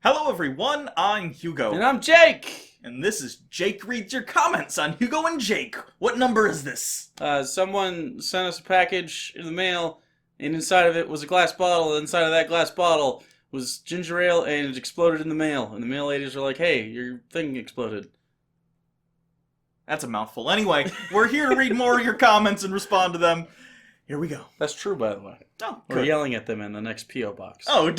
Hello everyone, I'm Hugo. And I'm Jake! And this is Jake Reads Your Comments on Hugo and Jake. What number is this? Someone sent us a package in the mail, and inside of it was a glass bottle, and inside of that glass bottle was ginger ale, and it exploded in the mail. And the mail ladies were like, hey, your thing exploded. That's a mouthful. Anyway, we're here to read more of your comments and respond to them. Here we go. That's true, by the way. Oh, We're yelling at them in the next P.O. box. Oh,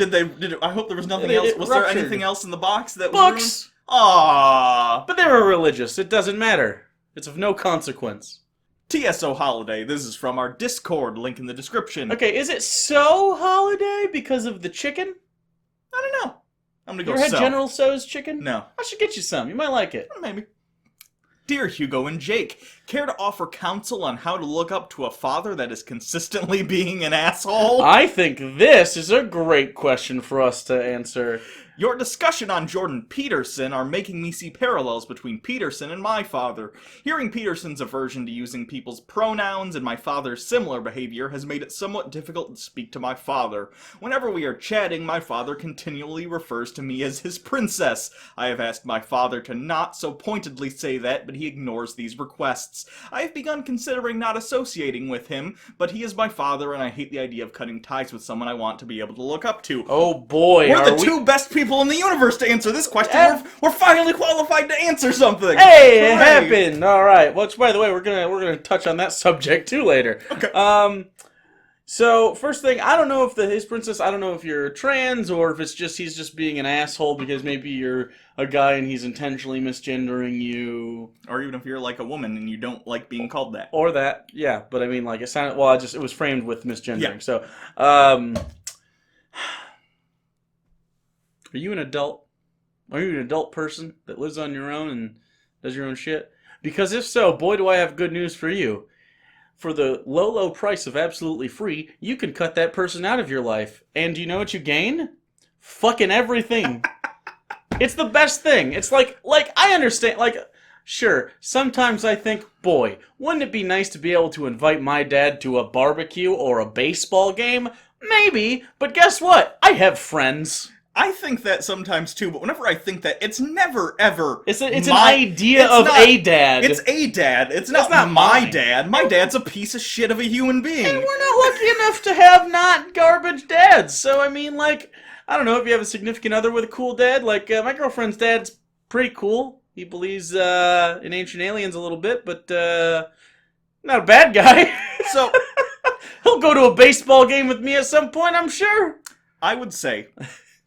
I hope there was nothing else. Was there anything else in the box that was Books! ruined? Aww. But they were religious. It doesn't matter. It's of no consequence. TSO Holiday. This is from our Discord, link in the description. Okay, is it so holiday because of the chicken? I don't know. I'm gonna go You ever had so. General Tso's chicken? No. I should get you some. You might like it. Maybe. Dear Hugo and Jake, care to offer counsel on how to look up to a father that is consistently being an asshole? I think this is a great question for us to answer. Your discussion on Jordan Peterson are making me see parallels between Peterson and my father. Hearing Peterson's aversion to using people's pronouns and my father's similar behavior has made it somewhat difficult to speak to my father. Whenever we are chatting, my father continually refers to me as his princess. I have asked my father to not so pointedly say that, but he ignores these requests. I have begun considering not associating with him, but he is my father and I hate the idea of cutting ties with someone I want to be able to look up to. Oh boy, We're the two best people in the universe to answer this question. We're finally qualified to answer something. Hey, it happened. All right. Which, by the way, we're gonna touch on that subject too later. Okay. So first thing, I don't know if his princess. I don't know if you're trans or if it's just he's just being an asshole because maybe you're a guy and he's intentionally misgendering you, or even if you're like a woman and you don't like being called that, or that. Yeah, but I mean, like it sounded. Well, it was framed with misgendering. Yeah. So, are you an adult? Are you an adult person that lives on your own and does your own shit? Because if so, boy, do I have good news for you. For the low, low price of absolutely free, you can cut that person out of your life. And do you know what you gain? Fucking everything. It's the best thing. It's like, I understand, sure, sometimes I think, boy, wouldn't it be nice to be able to invite my dad to a barbecue or a baseball game? Maybe, but guess what? I have friends. I think that sometimes too, but whenever I think that, it's never ever. It's an idea of a dad. It's a dad. It's not my dad. My dad's a piece of shit of a human being. And we're not lucky enough to have not garbage dads. So I mean, I don't know if you have a significant other with a cool dad. My girlfriend's dad's pretty cool. He believes in ancient aliens a little bit, but not a bad guy. So he'll go to a baseball game with me at some point, I'm sure. I would say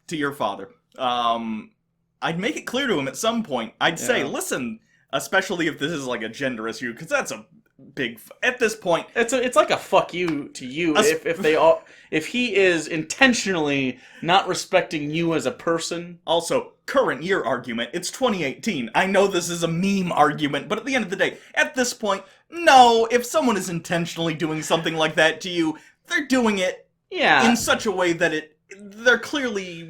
to your father, I'd make it clear to him at some point. I'd say, listen, especially if this is like a gender issue, because that's a big. At this point, it's like a fuck you to you if he is intentionally not respecting you as a person. Also, current year argument. It's 2018. I know this is a meme argument, but at the end of the day, at this point, no. If someone is intentionally doing something like that to you, they're doing it in such a way that they're clearly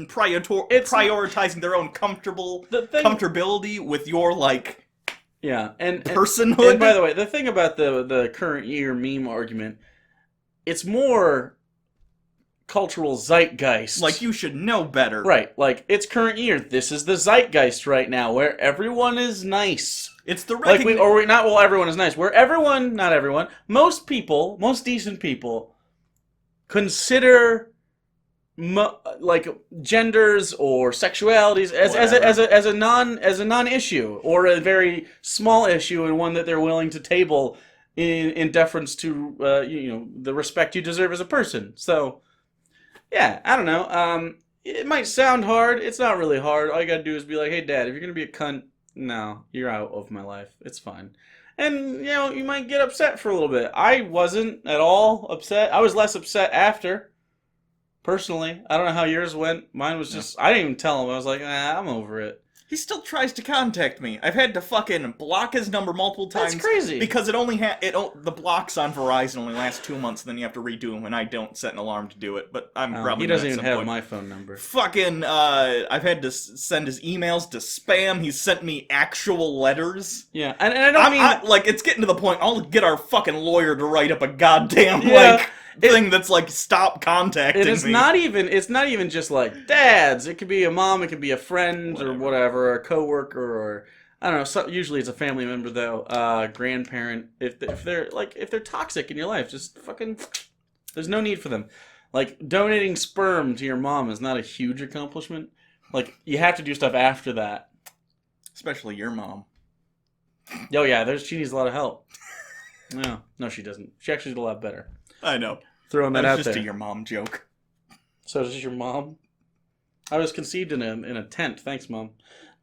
prioritizing their own comfortability with your personhood. And by the way, the thing about the current year meme argument, it's more cultural zeitgeist. Like, you should know better. Right. Like, it's current year. This is the zeitgeist right now, where everyone is nice. It's the everyone is nice. Where everyone, not everyone, most people, most decent people, consider genders or sexualities as a non-issue or a very small issue and one that they're willing to table in deference to the respect you deserve as a person. So yeah, I don't know. It might sound hard. It's not really hard. All you gotta do is be like, hey dad, if you're gonna be a cunt, no, you're out of my life. It's fine. And you might get upset for a little bit. I wasn't at all upset. I was less upset after. Personally, I don't know how yours went. Mine was just, I didn't even tell him. I was like, I'm over it. He still tries to contact me. I've had to fucking block his number multiple times. That's crazy. Because the blocks on Verizon only last 2 months, and then you have to redo them, and I don't set an alarm to do it, but I'm probably he doesn't even have my phone number. Fucking, I've had to send his emails to spam. He's sent me actual letters. Yeah, and I don't mean... it's getting to the point, I'll get our fucking lawyer to write up a goddamn, thing that's like, stop contacting me. It's not even just like dads. It could be a mom, it could be a friend or whatever, or a coworker, or I don't know. Usually it's a family member though, grandparent. If they're toxic in your life, just fucking. There's no need for them. Like donating sperm to your mom is not a huge accomplishment. Like you have to do stuff after that. Especially your mom. Oh yeah, she needs a lot of help. No, she doesn't. She actually did a lot better. I know. Throwing that out there. Just a your mom joke. So is this your mom? I was conceived in a tent. Thanks, Mom.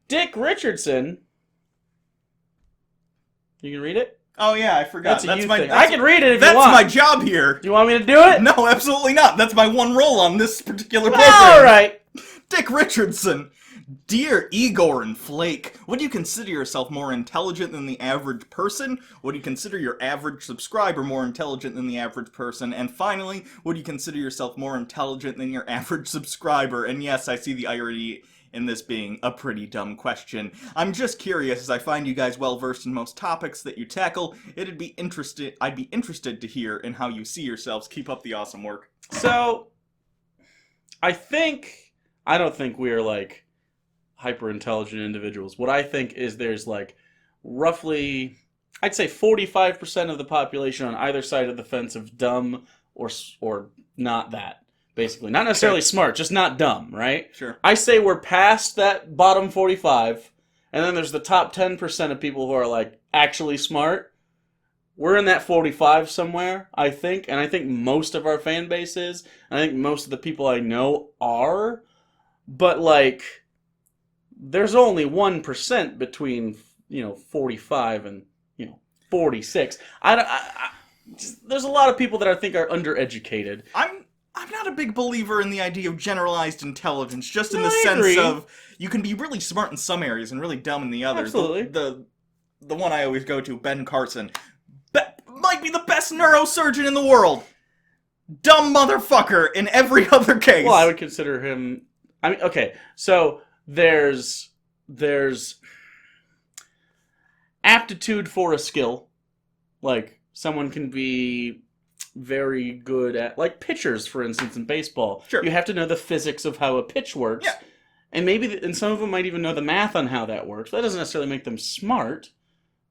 Dick Richardson. You can read it? Oh yeah, I forgot. That's my thing. I can read it if you want. want. That's my job here. Do you want me to do it? No, absolutely not. That's my one role on this particular program. All right. Dick Richardson. Dear Igor and Flake, would you consider yourself more intelligent than the average person? Would you consider your average subscriber more intelligent than the average person? And finally, would you consider yourself more intelligent than your average subscriber? And yes, I see the irony in this being a pretty dumb question. I'm just curious, as I find you guys well versed in most topics that you tackle. I'd be interested to hear in how you see yourselves. Keep up the awesome work. So, I don't think we're like hyper intelligent individuals. What I think is there's like roughly, I'd say 45% of the population on either side of the fence of dumb or not that. Basically, not necessarily smart, just not dumb, right? Sure. I say we're past that bottom 45, and then there's the top 10% of people who are like actually smart. We're in that 45 somewhere, I think, and I think most of our fan base is. And I think most of the people I know are, but like, there's only 1% between 45 and 46. There's a lot of people that I think are undereducated. I'm not a big believer in the idea of generalized intelligence, just in the sense of you can be really smart in some areas and really dumb in the others. Absolutely. The one I always go to, Ben Carson, might be the best neurosurgeon in the world. Dumb motherfucker in every other case. Well, I would consider him. I mean, okay, so there's aptitude for a skill, like someone can be very good at, like pitchers, for instance, in baseball. Sure. You have to know the physics of how a pitch works. Yeah. And some of them might even know the math on how that works. That doesn't necessarily make them smart,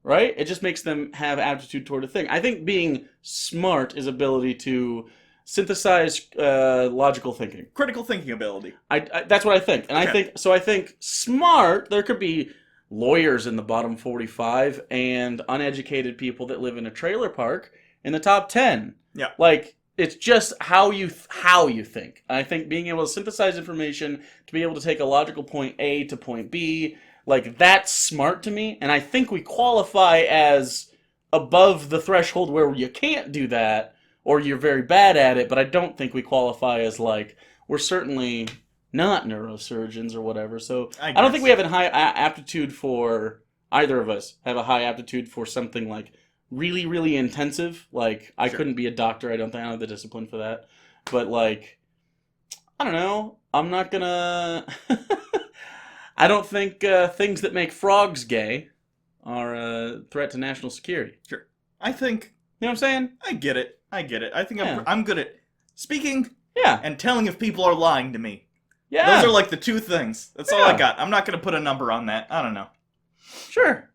right? It just makes them have aptitude toward a thing. I think being smart is ability to synthesize logical thinking. Critical thinking ability. That's what I think. And Okay. I think smart, there could be lawyers in the bottom 45 and uneducated people that live in a trailer park in the top 10. Yeah. Like, it's just how you think. I think being able to synthesize information, to be able to take a logical point A to point B, like, that's smart to me. And I think we qualify as above the threshold where you can't do that, or you're very bad at it, but I don't think we qualify as, like, we're certainly not neurosurgeons or whatever. So I don't think we have a high aptitude for, either of us have a high aptitude for something, like, really, really intensive. Like, I couldn't be a doctor. I don't have the discipline for that. But, like, I don't know. I'm not gonna... I don't think things that make frogs gay are a threat to national security. Sure. I think... You know what I'm saying? I get it. I think I'm good at speaking Yeah. and telling if people are lying to me. Yeah. Those are like the two things. That's all I got. I'm not going to put a number on that. I don't know. Sure.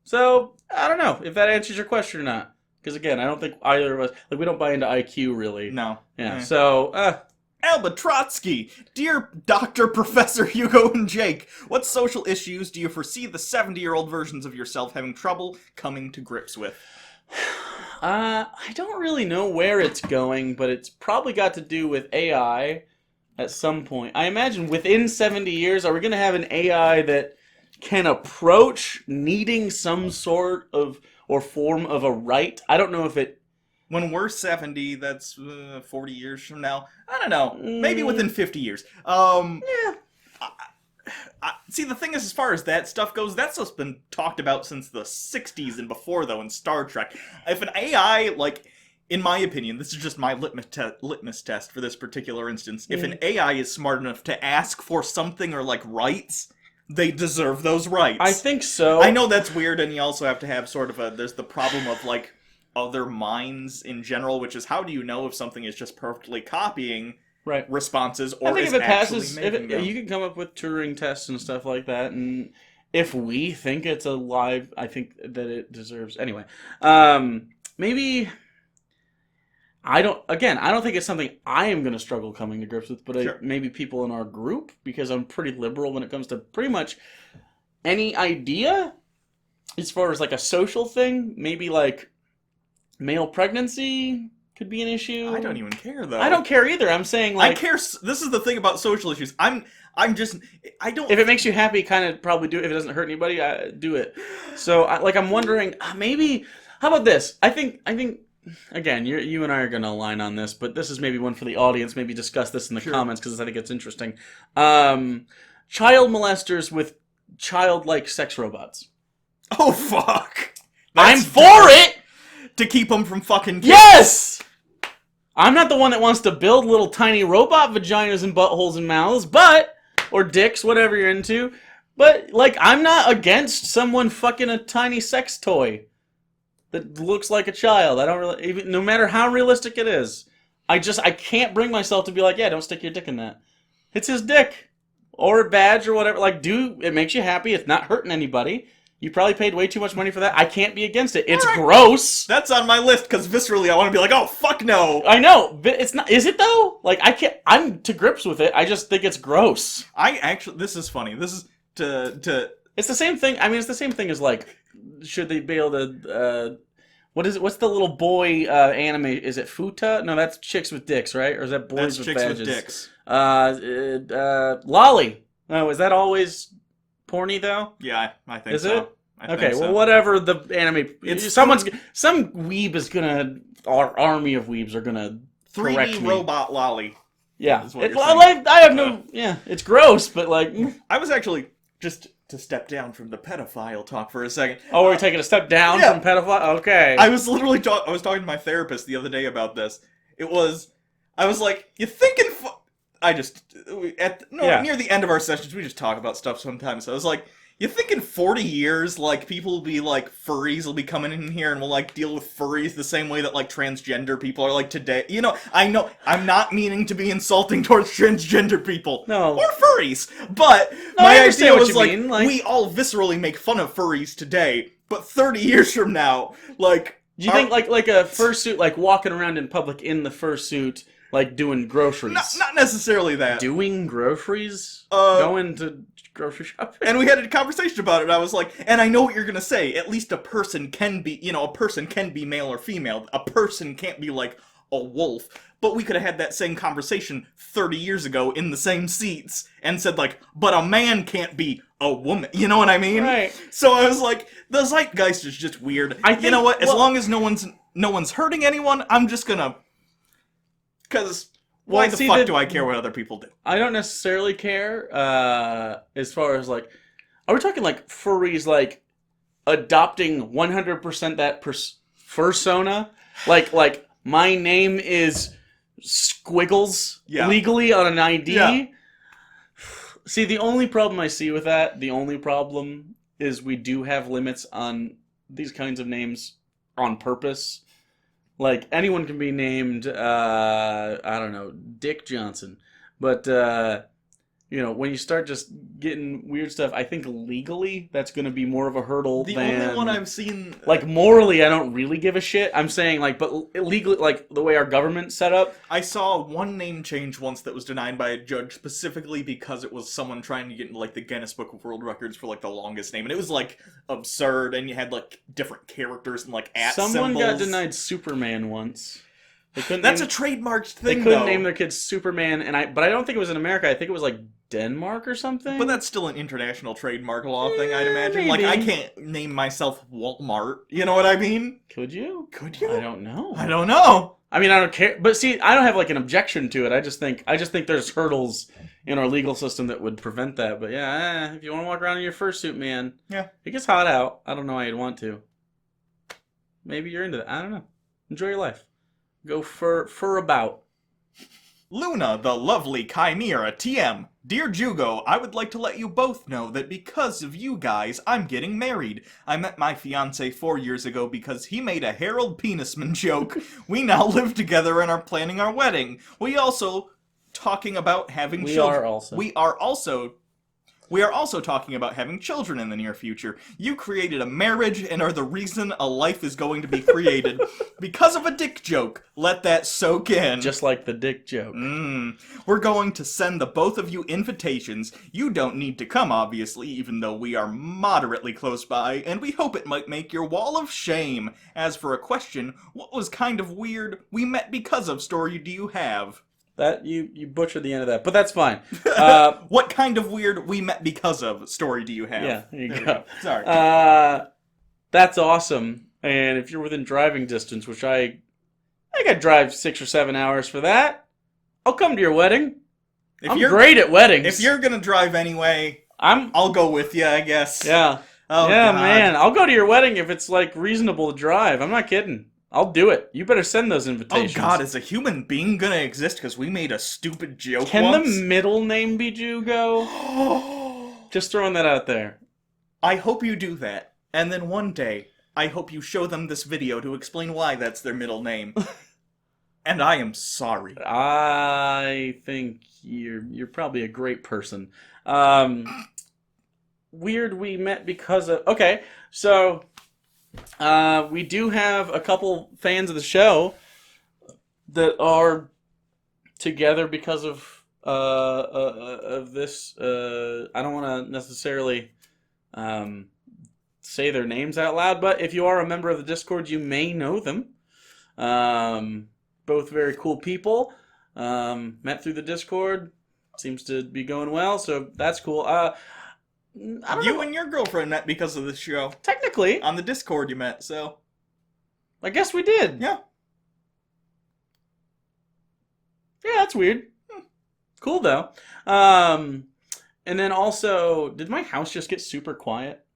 So, I don't know if that answers your question or not. Because, again, I don't think either of us... Like, we don't buy into IQ, really. No. Yeah, so... Albatrotsky! Dear Dr. Professor Hugo and Jake, what social issues do you foresee the 70-year-old versions of yourself having trouble coming to grips with? I don't really know where it's going, but it's probably got to do with AI at some point. I imagine within 70 years, are we going to have an AI that can approach needing some sort of or form of a right? I don't know if it... When we're 70, that's 40 years from now. I don't know. Maybe within 50 years. Yeah. See, the thing is, as far as that stuff goes, that stuff's been talked about since the 60s and before, though, in Star Trek. If an AI, like, in my opinion, this is just my litmus test for this particular instance, if an AI is smart enough to ask for something or, like, rights, they deserve those rights. I think so. I know that's weird, and you also have to have sort of there's the problem of, like, other minds in general, which is how do you know if something is just perfectly copying Right. responses or I think is if it actually passes, making them? you can come up with Turing tests and stuff like that, and if we think it's a live, I think that it deserves. Anyway, maybe I don't. Again, I don't think it's something I am going to struggle coming to grips with, but Sure. maybe people in our group, because I'm pretty liberal when it comes to pretty much any idea as far as like a social thing. Maybe like male pregnancy could be an issue. I don't even care though. I don't care either. I'm saying like I care. This is the thing about social issues. I'm just. I don't. if it makes you happy, kind of probably do it. If it doesn't hurt anybody, do it. So I'm wondering maybe how about this? I think again, you and I are going to align on this, but this is maybe one for the audience. Maybe discuss this in the comments because I think it's interesting. Child molesters with childlike sex robots. Oh fuck! I'm That's for dumb. it. To keep them from fucking kids. Yes. I'm not the one that wants to build little tiny robot vaginas and buttholes and mouths, or dicks, whatever you're into. But like, I'm not against someone fucking a tiny sex toy that looks like a child. I don't really, even, no matter how realistic it is. I can't bring myself to be like, yeah, don't stick your dick in that. It's his dick. Or a badge or whatever. Like, it makes you happy. It's not hurting anybody. You probably paid way too much money for that. I can't be against it. It's gross. That's on my list because viscerally I want to be like, oh fuck no. I know, but it's not. Is it though? Like, I can't. I'm to grips with it. I just think it's gross. This is funny. This is to. It's the same thing. I mean, it's the same thing as like, should they be able to? What is it? What's the little boy anime? Is it Futa? No, that's chicks with dicks, right? Or is that boys That's with chicks badges? with dicks. Lolly. Oh, is that always porny though? Yeah, I think Is so. it? I Okay, think well, so. whatever the anime. It's some weeb is gonna. Our army of weebs are gonna correct 3D me. robot lolly. Yeah, Is what you're saying. I have no. Yeah, it's gross, but like. I was actually just to step down from the pedophile talk for a second. Oh, we're taking a step down Yeah. from pedophile. Okay. I was literally I was talking to my therapist the other day about this. I was like, you thinking? Near the end of our sessions, we just talk about stuff sometimes. So I was like, you think in 40 years, like, people will be like, furries will be coming in here and we'll like deal with furries the same way that like transgender people are like today? You know, I know I'm not meaning to be insulting towards transgender people. No. Or furries. But No, my I understand idea what was you like, mean, we all viscerally make fun of furries today, but 30 years from now, like... Do you think like a fursuit, like walking around in public in the fursuit, like doing groceries? Not necessarily that. Doing groceries? Going to grocery shopping? And we had a conversation about it. I was like, and I know what you're gonna say. At least a person can be, a person can be male or female. A person can't be like a wolf. But we could have had that same conversation 30 years ago in the same seats and said like, but a man can't be a woman. You know what I mean? Right. So I was like, the zeitgeist is just weird. You know what? As long as no one's hurting anyone, I'm just gonna. Because why the fuck do I care what other people do? I don't necessarily care. As far as like, are we talking like furries like adopting 100% that fursona? Like my name is Squiggles legally on an ID. Yeah. See, the only problem I see with that, is we do have limits on these kinds of names on purpose. Like, anyone can be named, I don't know, Dick Johnson. But, when you start just getting weird stuff, I think legally that's going to be more of a hurdle The than... only one I've seen... Like, morally, I don't really give a shit. I'm saying, like, but legally, like, the way our government's set up... I saw one name change once that was denied by a judge specifically because it was someone trying to get into, like, the Guinness Book of World Records for, like, the longest name. And it was, like, absurd, and you had, like, different characters and, like, Someone symbols. got denied Superman once. That's a trademarked thing, They couldn't name their kids Superman, but I don't think it was in America. I think it was, like, Denmark or something. But that's still an international trademark law thing, I'd imagine. Maybe. Like, I can't name myself Walmart. You know what I mean? Could you? Could you? I don't know. I don't know. I mean, I don't care. But see, I don't have, like, an objection to it. I just think there's hurdles in our legal system that would prevent that. But yeah, if you want to walk around in your fursuit, man. Yeah. It gets hot out. I don't know how you'd want to. Maybe you're into that. I don't know. Enjoy your life. Go fur about. Luna, the lovely chimera, TM. Dear Hugo, I would like to let you both know that because of you guys, I'm getting married. I met my fiancé 4 years ago because he made a Harold Penisman joke. We now live together and are planning our wedding. We also talking about having children. We are also talking about having children in the near future. You created a marriage and are the reason a life is going to be created. Because of a dick joke. Let that soak in. Just like the dick joke. We're going to send the both of you invitations. You don't need to come, obviously, even though we are moderately close by, and we hope it might make your wall of shame. As for a question, what was kind of weird we met because of story do you have? That you butchered the end of that, but that's fine. What kind of weird we met because of story do you have? Yeah, there you go. Sorry. That's awesome. And if you're within driving distance, which I could drive 6 or 7 hours for that, I'll come to your wedding. I'm great at weddings. If you're gonna drive anyway, I'll go with you, I guess. Yeah. Oh, yeah, God. man. I'll go to your wedding if it's like reasonable to drive. I'm not kidding. I'll do it. You better send those invitations. Oh, God, is a human being gonna exist because we made a stupid joke Can once? the middle name be Hugo? Just throwing that out there. I hope you do that. And then one day, I hope you show them this video to explain why that's their middle name. And I am sorry. I think you're probably a great person. Weird we met because of... Okay, so... we do have a couple fans of the show that are together because of this. I don't want to necessarily say their names out loud, but if you are a member of the Discord, you may know them. Both very cool people. Met through the Discord. Seems to be going well, so that's cool. You and your girlfriend met because of this show. Technically. On the Discord you met, so... I guess we did. Yeah. Yeah, that's weird. Cool, though. And then also, did my house just get super quiet?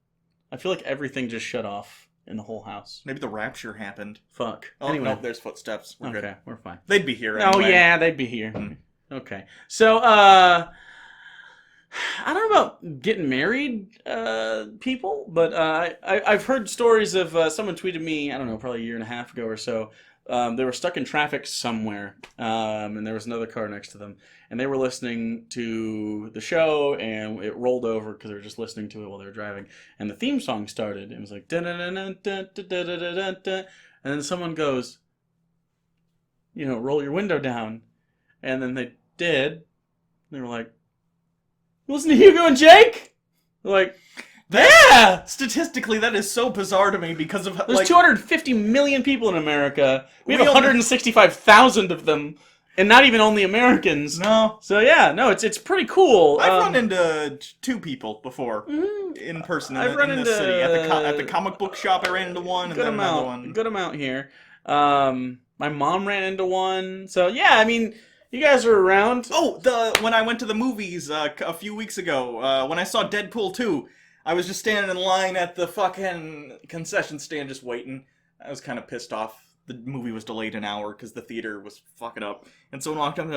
I feel like everything just shut off in the whole house. Maybe the rapture happened. Fuck. Oh, anyway. no, there's footsteps. We're good. Okay, we're fine. They'd be here anyway. Oh, yeah, they'd be here. Okay. So, I don't know about getting married, people, but I've heard stories of someone tweeted me, I don't know, probably a year and a half ago or so. They were stuck in traffic somewhere, and there was another car next to them, and they were listening to the show, and it rolled over because they were just listening to it while they were driving, and the theme song started, and it was like, da-da-da-da-da-da-da-da-da-da, and then someone goes, roll your window down, and then they did, and they were like, listen to Hugo and Jake? Like, yeah! Statistically, that is so bizarre to me because of... There's 250 million people in America. We have 165,000 of them. And not even only Americans. No. So yeah, no, it's pretty cool. I've run into 2 people before. In person in this city. At the comic book shop I ran into one, and then another one. Good amount here. My mom ran into one. So yeah, I mean... You guys are around. Oh, when I went to the movies a few weeks ago, when I saw Deadpool 2, I was just standing in line at the fucking concession stand just waiting. I was kind of pissed off. The movie was delayed an hour because the theater was fucking up. And someone walked up and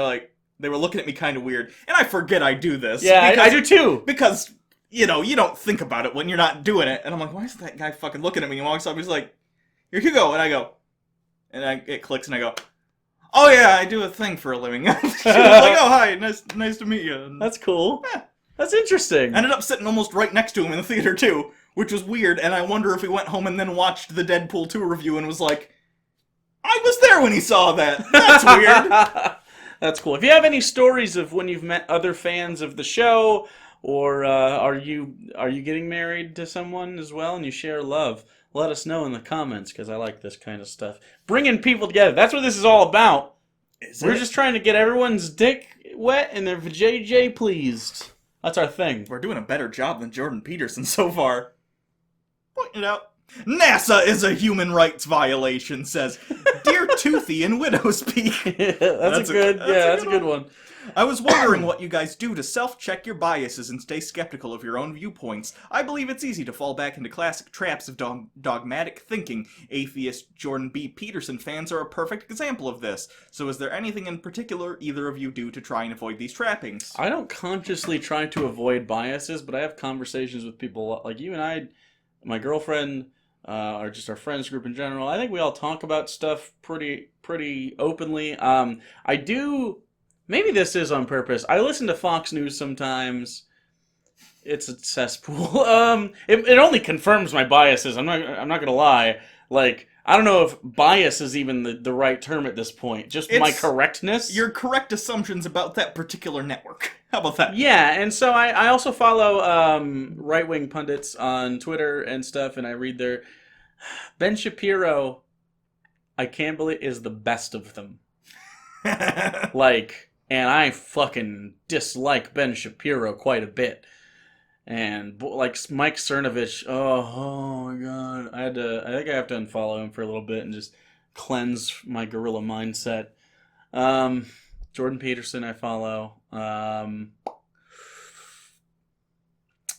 they were looking at me kind of weird. And I forget I do this. Yeah, I do too. Because, you don't think about it when you're not doing it. And I'm like, why is that guy fucking looking at me? He walks up, he's like, "You're Hugo." And I go, it clicks and I go, "Oh yeah, I do a thing for a living." She was like, "Oh hi, nice to meet you." And that's cool. Yeah. That's interesting. Ended up sitting almost right next to him in the theater too, which was weird. And I wonder if he went home and then watched the Deadpool 2 review and was like, "I was there when he saw that. That's weird." That's cool. If you have any stories of when you've met other fans of the show, or are you getting married to someone as well and you share love, let us know in the comments, because I like this kind of stuff. Bringing people together. That's what this is all about. We're just trying to get everyone's dick wet and their vajayjay pleased. That's our thing. We're doing a better job than Jordan Peterson so far. Point it out. NASA is a human rights violation, says Dear Toothy in Widow's Peak. That's a good one. I was wondering what you guys do to self-check your biases and stay skeptical of your own viewpoints. I believe it's easy to fall back into classic traps of dogmatic thinking. Atheist Jordan B. Peterson fans are a perfect example of this. So is there anything in particular either of you do to try and avoid these trappings? I don't consciously try to avoid biases, but I have conversations with people like you and I, my girlfriend, or just our friends group in general. I think we all talk about stuff pretty openly. I do. Maybe this is on purpose. I listen to Fox News sometimes. It's a cesspool. It only confirms my biases. I'm not gonna lie. Like, I don't know if bias is even the right term at this point. Just my correctness. Your correct assumptions about that particular network. How about that? Yeah, and so I also follow right-wing pundits on Twitter and stuff, and I read their... Ben Shapiro, I can't believe, is the best of them. Like... And I fucking dislike Ben Shapiro quite a bit. And, like, Mike Cernovich, oh my god. I think I have to unfollow him for a little bit and just cleanse my gorilla mindset. Jordan Peterson I follow. I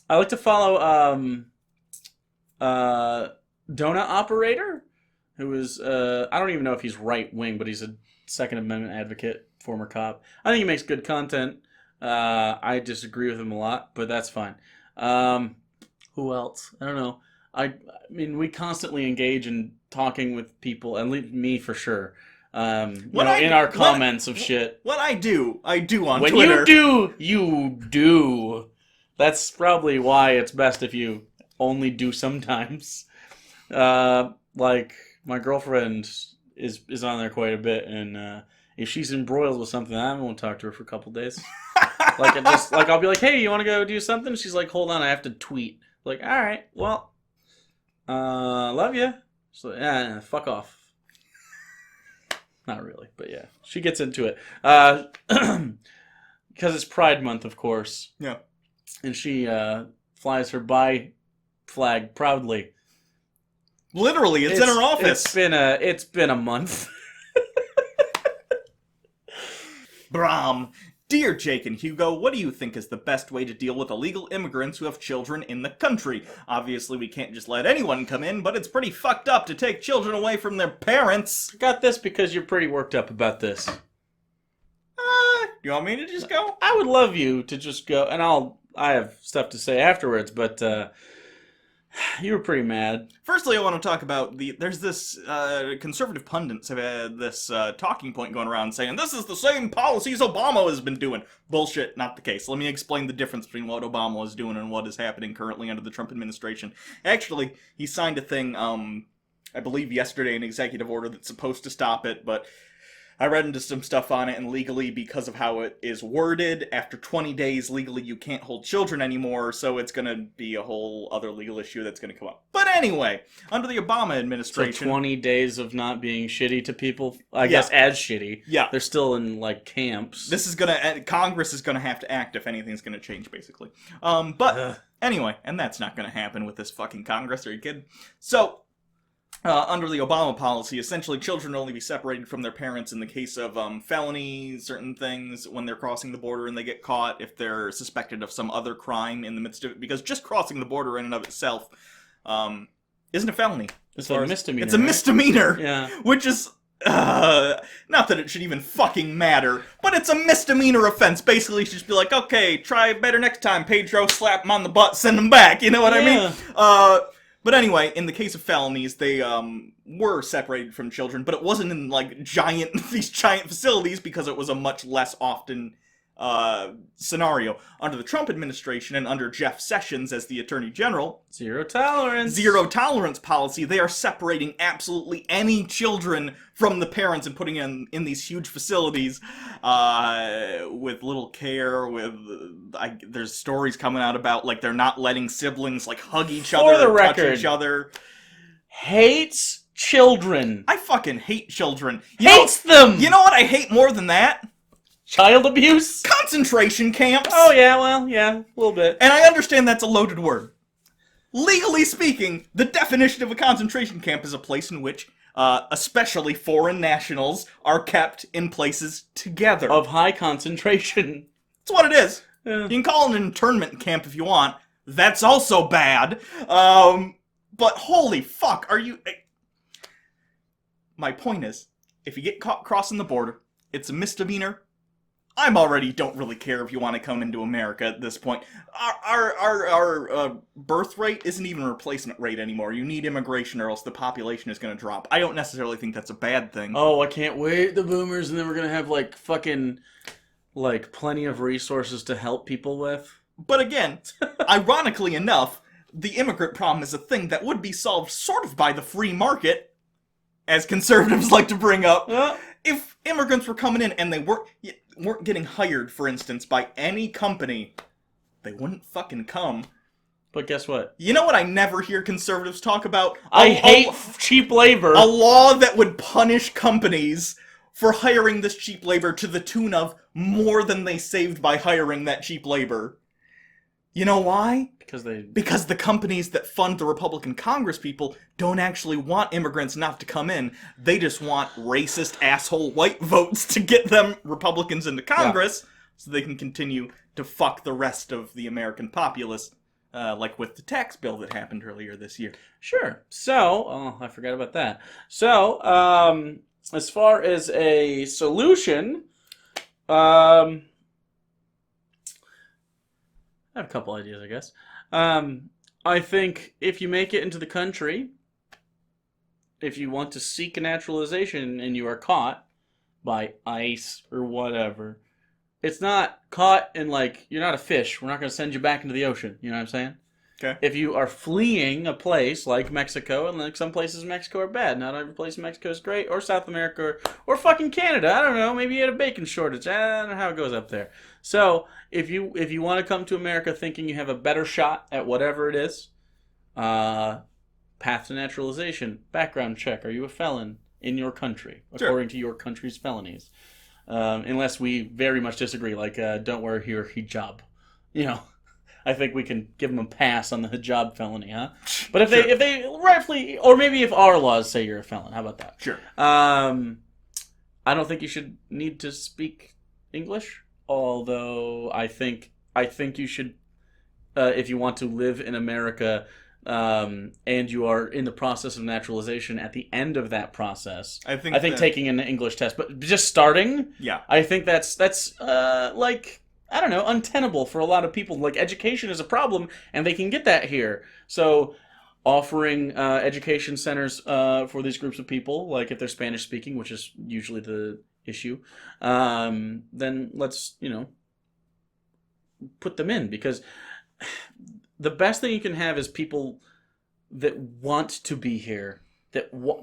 like to follow, Donut Operator, who is, I don't even know if he's right-wing, but he's a Second Amendment advocate. Former cop. I think he makes good content. I disagree with him a lot, but that's fine. Who else? I don't know. I mean, we constantly engage in talking with people, and me for sure. In our comments of shit. What I do on when Twitter. You do. That's probably why it's best if you only do sometimes. Like, my girlfriend is on there quite a bit, and if she's embroiled with something, I won't talk to her for a couple days. I'll be like, hey, you want to go do something? She's like, hold on, I have to tweet. Like, all right, well, love you. She's like, yeah, fuck off. Not really, but yeah, she gets into it because it's Pride Month, of course. Yeah, and she flies her bi flag proudly. Literally, it's in her office. It's been a month. Brom. Dear Jake and Hugo, what do you think is the best way to deal with illegal immigrants who have children in the country? Obviously, we can't just let anyone come in, but it's pretty fucked up to take children away from their parents. I got this because you're pretty worked up about this. You want me to just go? I would love you to just go, and I have stuff to say afterwards, but you were pretty mad. Firstly, I want to talk about there's this conservative pundits have had this talking point going around saying, this is the same policies Obama has been doing. Bullshit, not the case. Let me explain the difference between what Obama was doing and what is happening currently under the Trump administration. Actually, he signed a thing, I believe yesterday, an executive order that's supposed to stop it, but I read into some stuff on it, and legally, because of how it is worded, after 20 days, legally, you can't hold children anymore, so it's going to be a whole other legal issue that's going to come up. But anyway, under the Obama administration... So 20 days of not being shitty to people? I guess as shitty. Yeah. They're still in, like, camps. This is going to... Congress is going to have to act if anything's going to change, basically. Anyway, and that's not going to happen with this fucking Congress, are you kidding? So... under the Obama policy, essentially children will only be separated from their parents in the case of felonies, certain things, when they're crossing the border and they get caught, if they're suspected of some other crime in the midst of it, because just crossing the border in and of itself isn't a felony. It's a misdemeanor. It's a misdemeanor, yeah. Which is, not that it should even fucking matter, but it's a misdemeanor offense. Basically, you should just be like, okay, try better next time, Pedro, slap him on the butt, send him back, you know what I mean? But anyway, in the case of felonies, they were separated from children, but it wasn't in like these giant facilities because it was a much less often scenario. Under the Trump administration and under Jeff Sessions as the Attorney General, zero tolerance policy, they are separating absolutely any children from the parents and putting in these huge facilities with little care. There's stories coming out about like they're not letting siblings like hug each other, touch each other. Hates children. I fucking hate children. Hates them. You know what I hate more than that? Child abuse? Concentration camps! Oh, yeah, well, yeah, a little bit. And I understand that's a loaded word. Legally speaking, the definition of a concentration camp is a place in which especially foreign nationals, are kept in places together. Of high concentration. That's what it is. Yeah. You can call it an internment camp if you want. That's also bad. But holy fuck, are you... My point is, if you get caught crossing the border, it's a misdemeanor. I'm already don't really care if you want to come into America at this point. Our birth rate isn't even a replacement rate anymore. You need immigration or else the population is going to drop. I don't necessarily think that's a bad thing. Oh, I can't wait, the boomers, and then we're going to have, like, fucking, like, plenty of resources to help people with. But again, ironically enough, the immigrant problem is a thing that would be solved sort of by the free market, as conservatives like to bring up. If immigrants were coming in and they weren't getting hired, for instance, by any company, they wouldn't fucking come. But guess what? You know what I never hear conservatives talk about? I hate cheap labor. A law that would punish companies for hiring this cheap labor to the tune of more than they saved by hiring that cheap labor. You know why? Because the companies that fund the Republican Congress people don't actually want immigrants not to come in. They just want racist asshole white votes to get them Republicans into Congress so they can continue to fuck the rest of the American populace, like with the tax bill that happened earlier this year. Sure. So, I forgot about that. So, as far as a solution, I have a couple ideas, I guess. I think if you make it into the country, if you want to seek a naturalization and you are caught by ICE or whatever, it's not caught in, like, you're not a fish. We're not going to send you back into the ocean. You know what I'm saying? Okay. If you are fleeing a place like Mexico, and like some places in Mexico are bad, not every place in Mexico is great, or South America, or fucking Canada, I don't know, maybe you had a bacon shortage, I don't know how it goes up there. So, if you want to come to America thinking you have a better shot at whatever it is, path to naturalization, background check, are you a felon in your country, according to your country's felonies? Unless we very much disagree, like, don't wear your hijab, you know. I think we can give them a pass on the hijab felony, huh? But if they rightfully, or maybe if our laws say you're a felon, how about that? Sure. I don't think you should need to speak English, although I think you should, if you want to live in America, and you are in the process of naturalization, at the end of that process, I think taking an English test, but just starting, I think that's like, I don't know, untenable for a lot of people. Like, education is a problem, and they can get that here. So, offering education centers for these groups of people, like if they're Spanish speaking, which is usually the issue, then let's, put them in. Because the best thing you can have is people that want to be here.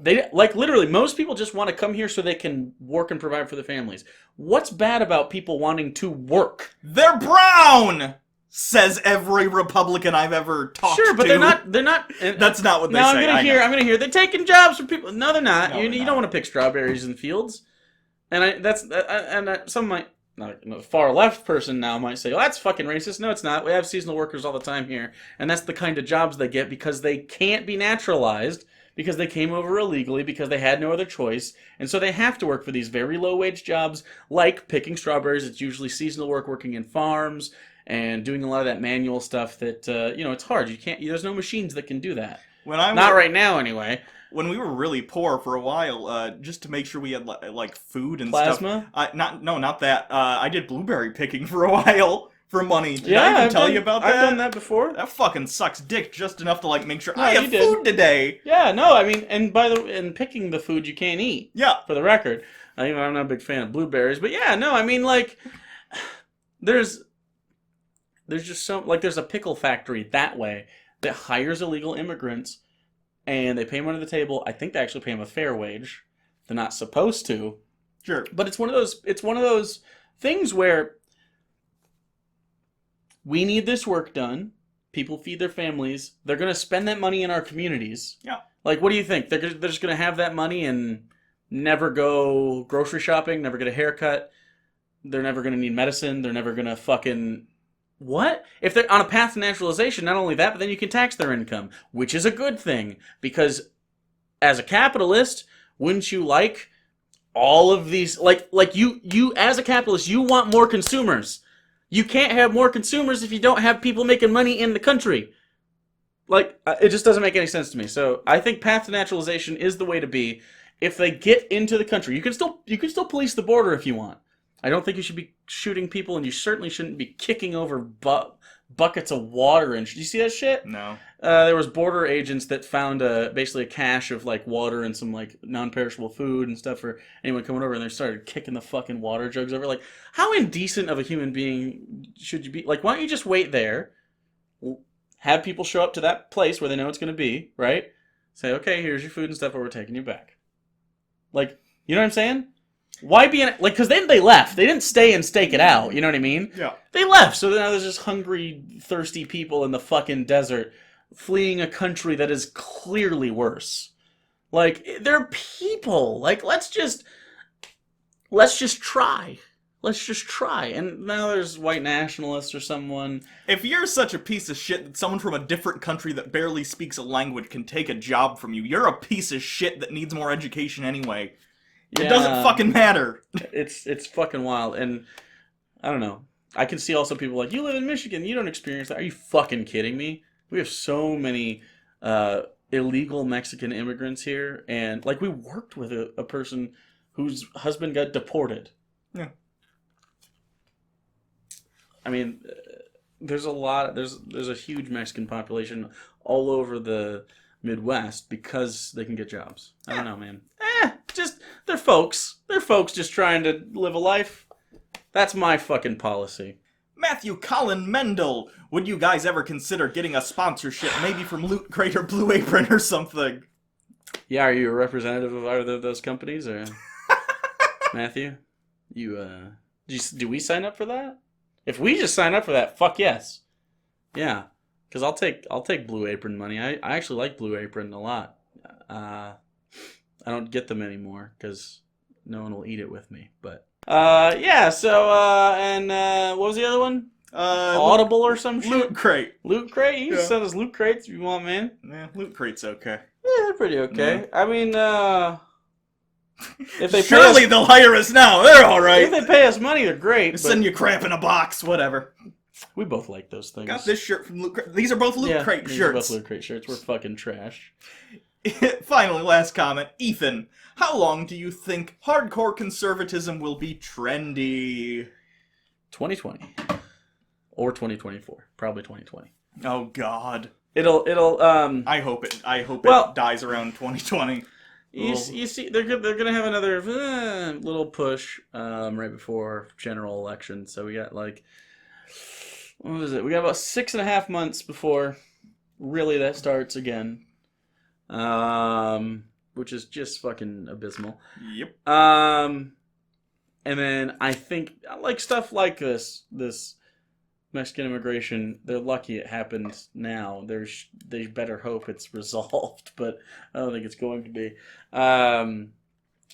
They like, literally, most people just want to come here so they can work and provide for their families. What's bad about people wanting to work? They're brown, says every Republican I've ever talked to. Sure, but they're not. That's not what they say. I'm gonna hear they're taking jobs from people. No, they're not. No, you they're don't not. want to pick strawberries in fields. And some might, a far left person now might say, well, that's fucking racist. No, it's not. We have seasonal workers all the time here, and that's the kind of jobs they get because they can't be naturalized, because they came over illegally, because they had no other choice, and so they have to work for these very low-wage jobs, like picking strawberries. It's usually seasonal work, working in farms, and doing a lot of that manual stuff that, it's hard. There's no machines that can do that. Not right now, anyway. When we were really poor for a while, just to make sure we had like food and Plasma? stuff. Not that. I did blueberry picking for a while for money. Did I even tell you about that? I've done that before. That fucking sucks dick just enough to like make sure I have food today. Yeah, no, I mean, and picking the food you can't eat. Yeah. For the record, I'm not a big fan of blueberries, but yeah, no, I mean, like, there's just there's a pickle factory that way that hires illegal immigrants. And they pay them under the table. I think they actually pay them a fair wage. They're not supposed to. Sure. But it's one of those things where we need this work done. People feed their families. They're going to spend that money in our communities. Yeah. Like, what do you think? They're just going to have that money and never go grocery shopping, never get a haircut. They're never going to need medicine. They're never going to fucking... What? If they're on a path to naturalization, not only that, but then you can tax their income, which is a good thing, because as a capitalist, wouldn't you like all of these, like you as a capitalist, you want more consumers. You can't have more consumers if you don't have people making money in the country. Like, it just doesn't make any sense to me. So I think path to naturalization is the way to be. If they get into the country, you can still police the border if you want. I don't think you should be shooting people, and you certainly shouldn't be kicking over buckets of water. And did you see that shit? No. There was border agents that found basically a cache of like water and some like non-perishable food and stuff for anyone coming over, and they started kicking the fucking water jugs over. Like, how indecent of a human being should you be? Like, why don't you just wait there, have people show up to that place where they know it's going to be, right? Say, okay, here's your food and stuff, or we're taking you back. Like, you know what I'm saying? Why be in, like, because then they left. They didn't stay and stake it out. You know what I mean? Yeah. They left. So now there's just hungry, thirsty people in the fucking desert fleeing a country that is clearly worse. Like, they're people. Like, let's just try. Let's just try. And now there's white nationalists or someone. If you're such a piece of shit that someone from a different country that barely speaks a language can take a job from you, you're a piece of shit that needs more education anyway. It doesn't fucking matter. It's fucking wild. And I don't know. I can see also people like, you live in Michigan, you don't experience that. Are you fucking kidding me? We have so many illegal Mexican immigrants here. And like, we worked with a person whose husband got deported. Yeah. I mean, there's a huge Mexican population all over the Midwest because they can get jobs. I don't know, man. They're folks. They're folks just trying to live a life. That's my fucking policy. Matthew Colin Mendel, would you guys ever consider getting a sponsorship, maybe from Loot Crate or Blue Apron or something? Yeah, are you a representative of either of those companies, or Matthew? Do we sign up for that? If we just sign up for that, fuck yes. Yeah, because I'll take Blue Apron money. I actually like Blue Apron a lot. I don't get them anymore because no one will eat it with me. But yeah. So and what was the other one? Audible or some shit. Loot Crate. Loot Crate. You can send us Loot Crates if you want, man. Yeah, Loot Crate's okay. Yeah, they're pretty okay. Yeah. I mean, if they surely they'll hire us now. They're all right. If they pay us money, they're great. Send you crap in a box, whatever. We both like those things. Got this shirt from Loot Crate. These are both Loot Crate shirts. These are both Loot Crate shirts. We're fucking trash. Finally, last comment. Ethan, how long do you think hardcore conservatism will be trendy? 2020. Or 2024. Probably 2020. Oh, God. It'll I hope it dies around 2020. You see, they're gonna have another little push right before general election. So we got like, what is it? We got about 6.5 months before really that starts again. Which is just fucking abysmal. Yep. And then I think like stuff like this Mexican immigration, they're lucky it happened now. They better hope it's resolved, but I don't think it's going to be.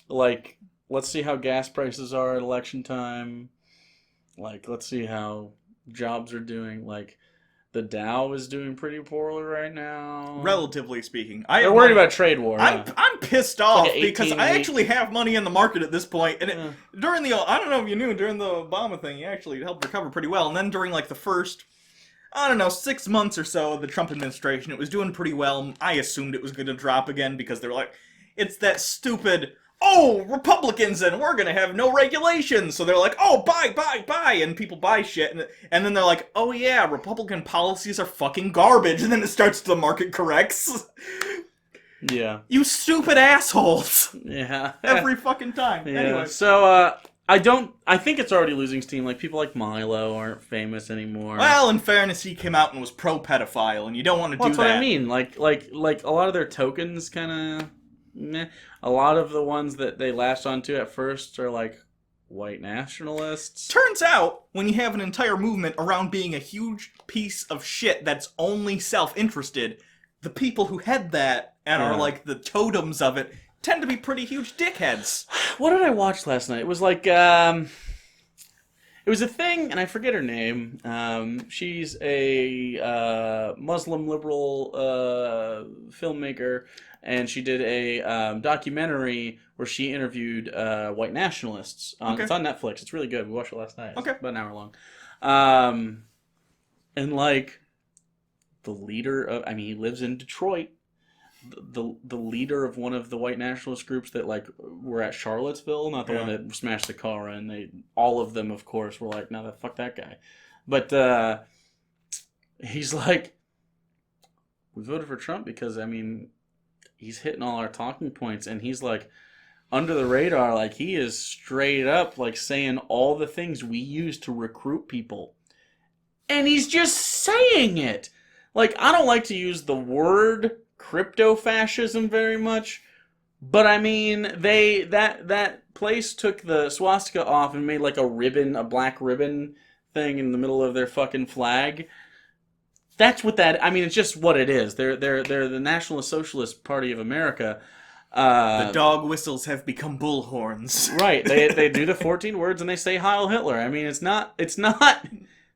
Like, let's see how gas prices are at election time. Like, let's see how jobs are doing. Like, the Dow is doing pretty poorly right now. Relatively speaking. They're worried about trade war. I'm pissed off like because I actually have money in the market at this point. And during the, I don't know if you knew, during the Obama thing, he actually helped recover pretty well. And then during like the first, 6 months or so of the Trump administration, it was doing pretty well. I assumed it was going to drop again because they're like, it's that stupid, Republicans and we're going to have no regulations. So they're like, buy. And people buy shit. And then they're like, oh yeah, Republican policies are fucking garbage. And then the market corrects. Yeah. You stupid assholes. Yeah. Every fucking time. Yeah. Anyway. So, I think it's already losing steam. Like, people like Milo aren't famous anymore. Well, in fairness, he came out and was pro-pedophile, and you don't want to do that. That's what I mean. Like a lot of their tokens kind of meh. A lot of the ones that they latched onto at first are like white nationalists. Turns out, when you have an entire movement around being a huge piece of shit that's only self-interested, the people who head that and are like the totems of it tend to be pretty huge dickheads. What did I watch last night? It was like It was a thing, and I forget her name. She's a Muslim liberal filmmaker, and she did a documentary where she interviewed white nationalists. Okay. It's on Netflix. It's really good. We watched it last night. It's Okay. about an hour long. And like the leader of, I mean, he lives in Detroit. The leader of one of the white nationalist groups that like were at Charlottesville, not the one that smashed the car, and all of them, of course, were like, "No, fuck that guy." But he's like, "We voted for Trump because I mean, he's hitting all our talking points, and he's like under the radar, like he is straight up like saying all the things we use to recruit people, and he's just saying it." Like, I don't like to use the word crypto-fascism very much, but I mean, that place took the swastika off and made like a black ribbon thing in the middle of their fucking flag. That's what that, I mean, it's just what it is. They're the National Socialist Party of America. The dog whistles have become bullhorns. Right, they do the 14 words and they say Heil Hitler. I mean, it's not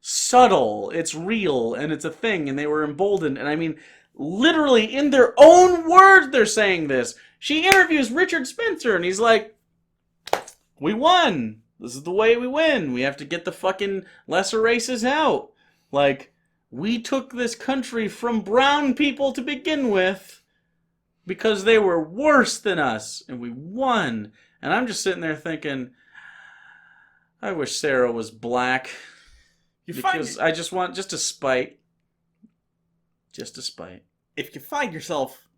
subtle, it's real, and it's a thing, and they were emboldened, and I mean, literally in their own words they're saying this. She interviews Richard Spencer, and he's like, "We won. This is the way we win. We have to get the fucking lesser races out. Like, we took this country from brown people to begin with because they were worse than us, and we won." And I'm just sitting there thinking, I wish Sarah was black. Because I just want, just to spite. If you find yourself,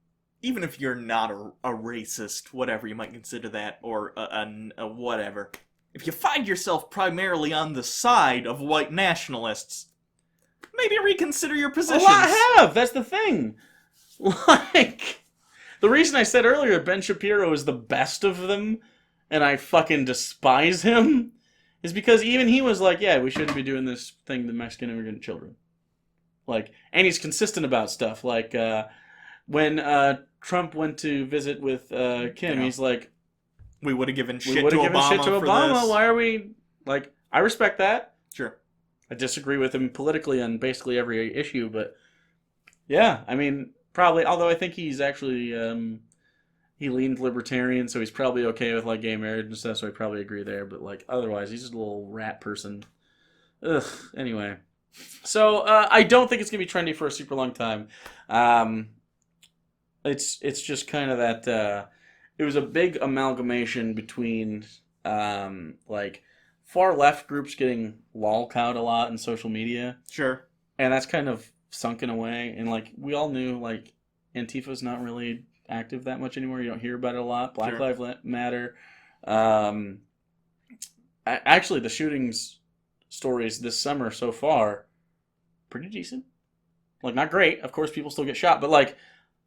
even if you're not a racist, whatever you might consider that, or a whatever, if you find yourself primarily on the side of white nationalists, maybe reconsider your positions. A lot have. That's the thing. Like, the reason I said earlier Ben Shapiro is the best of them, and I fucking despise him, is because even he was like, yeah, we shouldn't be doing this thing to Mexican immigrant children. Like, and he's consistent about stuff. Like, when Trump went to visit with Kim, he's like, we would have given shit to Obama. Why are we, like, I respect that. Sure. I disagree with him politically on basically every issue, but yeah, I mean, probably, although I think he's actually, he leaned libertarian, so he's probably okay with, like, gay marriage and stuff, so I probably agree there, but, like, otherwise, he's just a little rat person. Ugh, anyway. So, I don't think it's going to be trendy for a super long time. It's just kind of that, it was a big amalgamation between, like, far left groups getting lolcowed a lot in social media. Sure. And that's kind of sunken away, and, like, we all knew, like, Antifa's not really active that much anymore. You don't hear about it a lot. Black Lives Matter. Actually, the shootings stories this summer so far, pretty decent. Like, not great. Of course, people still get shot, but, like,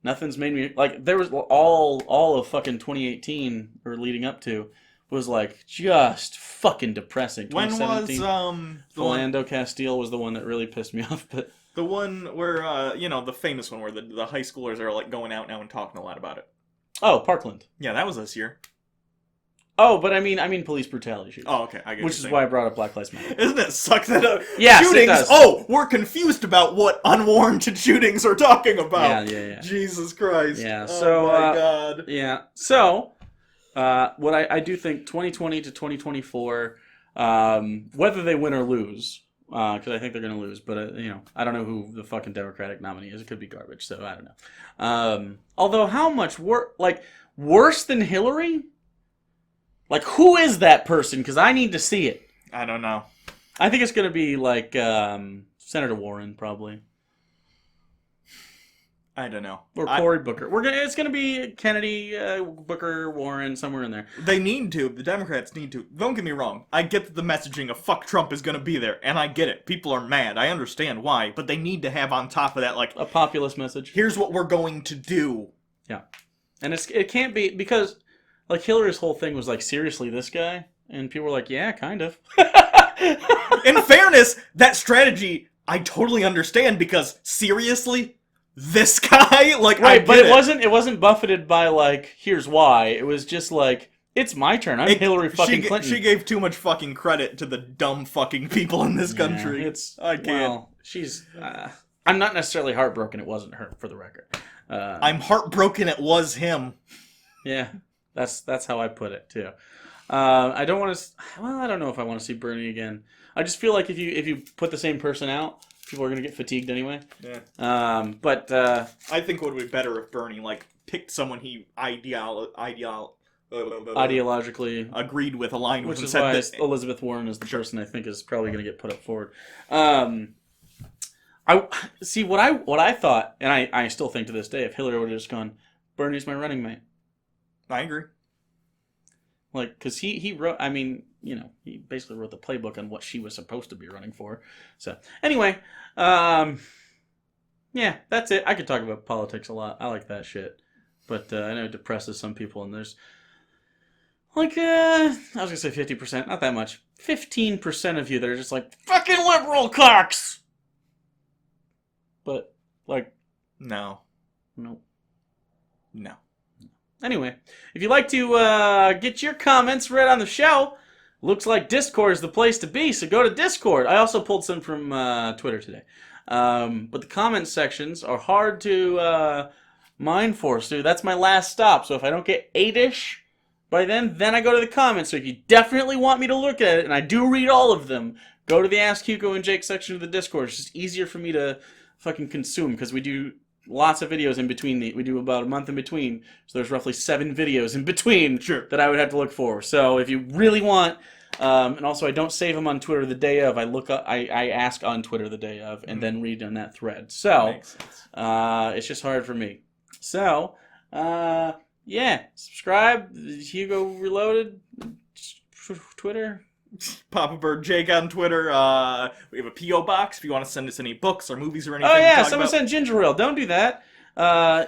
nothing's made me, like, there was all of fucking 2018, or leading up to, was, like, just fucking depressing. When was, Philando Castile was the one that really pissed me off, but... The one where, you know, the famous one where the high schoolers are, like, going out now and talking a lot about it. Oh, Parkland. Yeah, that was this year. Oh, but I mean police brutality shootings. Oh, okay. I get Which is why I brought up Black Lives Matter. Isn't it suck that yes, shootings? It does. Oh, we're confused about what unwarranted shootings are talking about. Yeah. Jesus Christ. Yeah. So, oh my God. Yeah. So, what I do think 2020 to 2024, whether they win or lose, because I think they're going to lose, but you know, I don't know who the fucking Democratic nominee is. It could be garbage, so I don't know. Although, how much worse than Hillary? Like, who is that person? Because I need to see it. I don't know. I think it's going to be, like, Senator Warren, probably. I don't know. Or Cory Booker. It's going to be Kennedy, Booker, Warren, somewhere in there. They need to. The Democrats need to. Don't get me wrong. I get that the messaging of fuck Trump is going to be there, and I get it. People are mad. I understand why. But they need to have on top of that, like... a populist message. Here's what we're going to do. Yeah. And it can't be... Because... like, Hillary's whole thing was like, seriously, this guy? And people were like, yeah, kind of. In fairness, that strategy, I totally understand, because, seriously? This guy? Like, right, but it wasn't buffeted by, like, here's why. It was just like, It's my turn. I'm Hillary fucking Clinton. She gave too much fucking credit to the dumb fucking people in this country. I can't. Well, she's... I'm not necessarily heartbroken it wasn't her, for the record. I'm heartbroken it was him. Yeah, that's how I put it, too. I don't want to... Well, I don't know if I want to see Bernie again. I just feel like if you put the same person out, people are going to get fatigued anyway. Yeah. But... I think it would be better if Bernie, like, picked someone he ideologically agreed with, aligned with, which and is said why that Elizabeth Warren is the person I think is probably going to get put up forward. I see what I thought, and I still think to this day, if Hillary would have just gone, Bernie's my running mate. I agree. Like, because he wrote, I mean, you know, he basically wrote the playbook on what she was supposed to be running for. So, anyway, yeah, that's it. I could talk about politics a lot. I like that shit. But I know it depresses some people, and there's, like, I was going to say 50%, not that much. 15% of you that are just like, fucking liberal cocks! But, like... No. Nope. No. Anyway, if you'd like to get your comments read on the show, looks like Discord is the place to be, so go to Discord. I also pulled some from Twitter today. But the comment sections are hard to mine for, so that's my last stop. So if I don't get 8-ish by then I go to the comments. So if you definitely want me to look at it, and I do read all of them, go to the Ask Hugo and Jake section of the Discord. It's just easier for me to fucking consume, because we do lots of videos in between. We do about a month in between, so there's roughly 7 videos in between that I would have to look for. So if you really want, and also I don't save them on Twitter the day of. I ask on Twitter the day of, and then read on that thread. So it's just hard for me. So yeah, subscribe. Hugo Reloaded, Twitter. Papa Bird Jake on Twitter. We have a P.O. box if you want to send us any books or movies or anything. Oh yeah, someone sent ginger ale. Don't do that.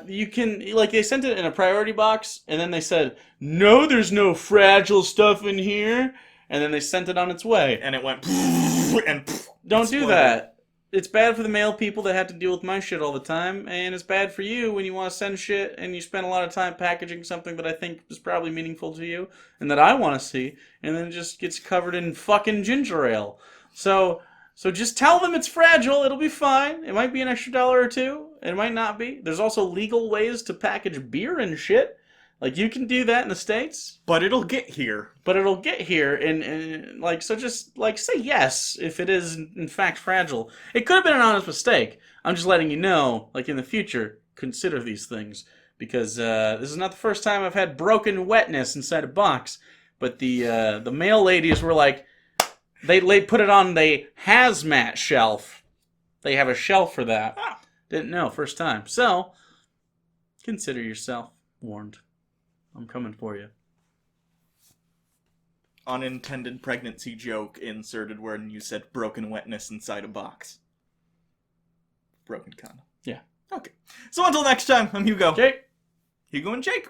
You can, like, they sent it in a priority box, and then they said, no, there's no fragile stuff in here, and then they sent it on its way. And it went and don't exploded. do that. It's bad for the mail people that have to deal with my shit all the time, and it's bad for you when you want to send shit and you spend a lot of time packaging something that I think is probably meaningful to you and that I want to see, and then it just gets covered in fucking ginger ale. So just tell them it's fragile. It'll be fine. It might be an extra $1 or $2. It might not be. There's also legal ways to package beer and shit. Like, you can do that in the States. But it'll get here. And like, so just, like, say yes if it is, in fact, fragile. It could have been an honest mistake. I'm just letting you know, like, in the future, consider these things. Because this is not the first time I've had broken wetness inside a box. But the mail ladies were like, they put it on the hazmat shelf. They have a shelf for that. Didn't know, first time. So, consider yourself warned. I'm coming for you. Unintended pregnancy joke inserted when you said broken wetness inside a box. Broken condom. Yeah. Okay. So until next time, I'm Hugo. Jake. Hugo and Jake.